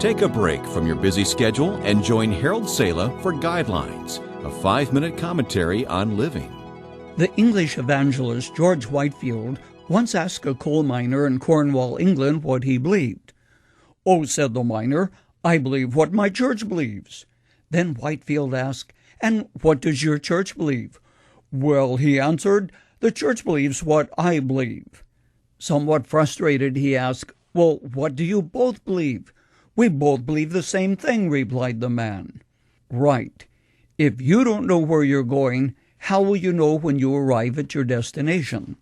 Take a break from your busy schedule and join Harold Sala for Guidelines, a 5-minute commentary on living. The English evangelist George Whitefield once asked a coal miner in Cornwall, England, what he believed. "Oh," said the miner, "I believe what my church believes." Then Whitefield asked, "And what does your church believe?" "Well," he answered, "the church believes what I believe." Somewhat frustrated, he asked, "Well, what do you both believe?" "We both believe the same thing," replied the man. "Right. If you don't know where you're going, how will you know when you arrive at your destination?"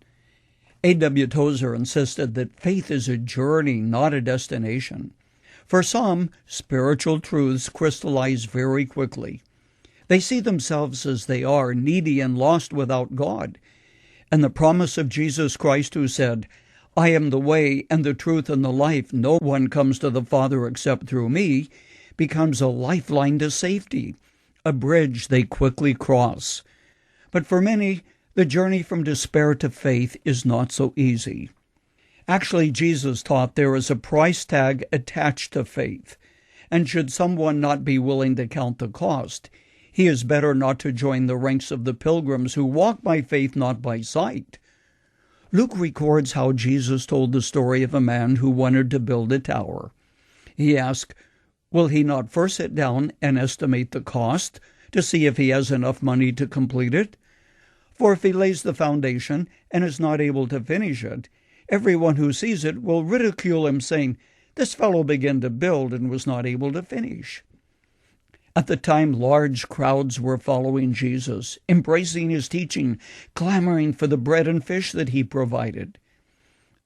A.W. Tozer insisted that faith is a journey, not a destination. For some, spiritual truths crystallize very quickly. They see themselves as they are, needy and lost without God. And the promise of Jesus Christ, who said, "I am the way and the truth and the life. No one comes to the Father except through me," becomes a lifeline to safety, a bridge they quickly cross. But for many, the journey from despair to faith is not so easy. Actually, Jesus taught there is a price tag attached to faith, and should someone not be willing to count the cost, he is better not to join the ranks of the pilgrims who walk by faith, not by sight. Luke records how Jesus told the story of a man who wanted to build a tower. He asked, "Will he not first sit down and estimate the cost to see if he has enough money to complete it? For if he lays the foundation and is not able to finish it, everyone who sees it will ridicule him, saying, 'This fellow began to build and was not able to finish.'" At the time, large crowds were following Jesus, embracing his teaching, clamoring for the bread and fish that he provided.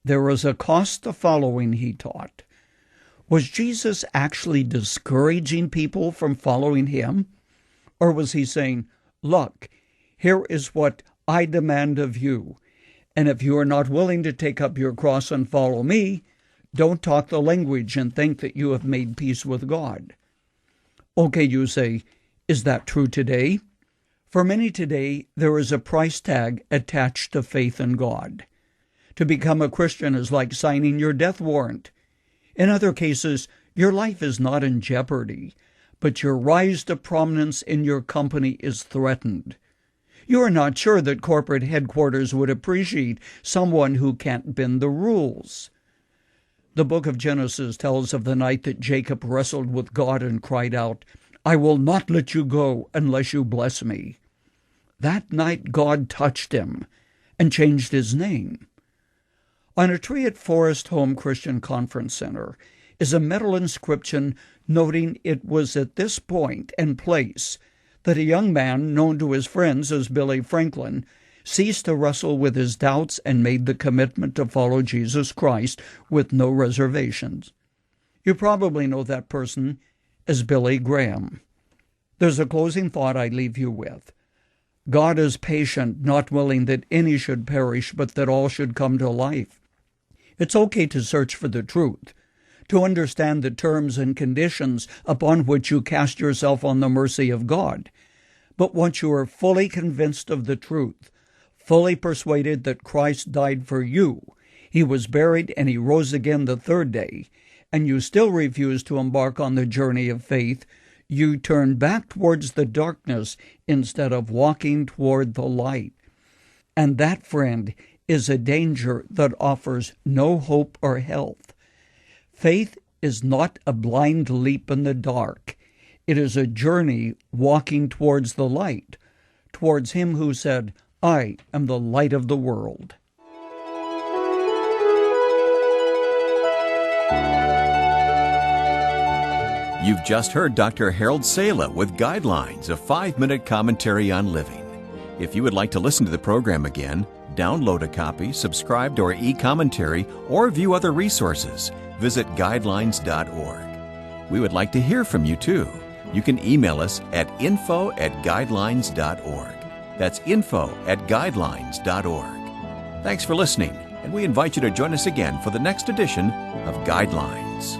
There is a cost to following, he taught. Was Jesus actually discouraging people from following him? Or was he saying, "Look, here is what I demand of you, and if you are not willing to take up your cross and follow me, don't talk the language and think that you have made peace with God"? Okay, you say, is that true today? For many today, there is a price tag attached to faith in God. To become a Christian is like signing your death warrant. In other cases, your life is not in jeopardy, but your rise to prominence in your company is threatened. You are not sure that corporate headquarters would appreciate someone who can't bend the rules. The book of Genesis tells of the night that Jacob wrestled with God and cried out, "I will not let you go unless you bless me." That night God touched him and changed his name. On a tree at Forest Home Christian Conference Center is a metal inscription noting it was at this point and place that a young man known to his friends as Billy Franklin ceased to wrestle with his doubts and made the commitment to follow Jesus Christ with no reservations. You probably know that person as Billy Graham. There's a closing thought I leave you with. God is patient, not willing that any should perish, but that all should come to life. It's okay to search for the truth, to understand the terms and conditions upon which you cast yourself on the mercy of God. But once you are fully convinced of the truth, fully persuaded that Christ died for you, he was buried, and he rose again the third day, and you still refuse to embark on the journey of faith, you turn back towards the darkness instead of walking toward the light. And that, friend, is a danger that offers no hope or health. Faith is not a blind leap in the dark. It is a journey walking towards the light, towards him who said, "I am the light of the world." You've just heard Dr. Harold Sala with Guidelines, a 5-minute commentary on living. If you would like to listen to the program again, download a copy, subscribe to our e-commentary, or view other resources, visit guidelines.org. We would like to hear from you too. You can email us at info@guidelines.org. That's info@guidelines.org. Thanks for listening, and we invite you to join us again for the next edition of Guidelines.